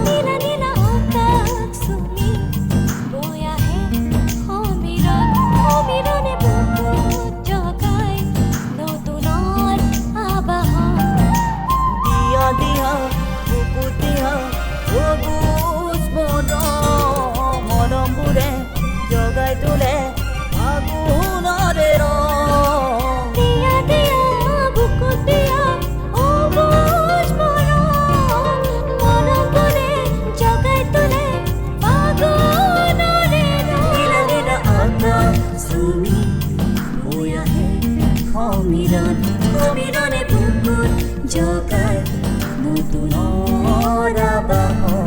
নীলা নীলা আকাশ চুমি বৈ আহে সমীৰণ সমীৰণে বুকুত জগাই নতুনৰ আবাহন দিয়া দিয়া বুকুত দিয়া সবুজ মৰমবোৰে জগাই তোলে আগুনৰে ৰং দিয়া দিয়া বুকুত দিয়া সবুজ মৰমবোৰে জগাই তোলে আগুনৰে ৰং নীলা নীলা আকাশ চুমি বৈ আহে সমীৰণ সমীৰণে বুকুত জগাই নতুনৰ আবাহন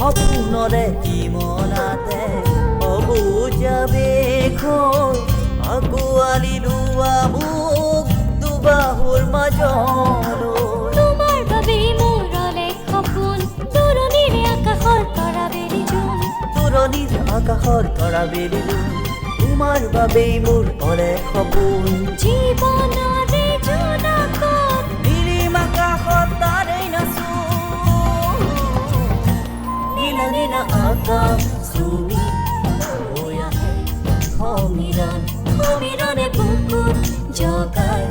সপোনৰে ইমনাতে অবুজাবে খৈ আগুৱালি লোৱা মোক দুবাহুৰ মাজলৈ তোমাৰ বাবে মোৰলে সপোন দূৰণিৰে আকাশৰ তৰা বেলি জোন দূৰণিৰ আকাশৰ তৰা বেলি জোন তোমাৰ বাবেই মোৰ অলে সপোন জীৱনৰে জোনাকত নীলিম আকাশত তাৰেই নাচো নীলা নীলা আকাশ চুমি বৈ আহে সমীৰণ সমীৰণে বুকুত জগাই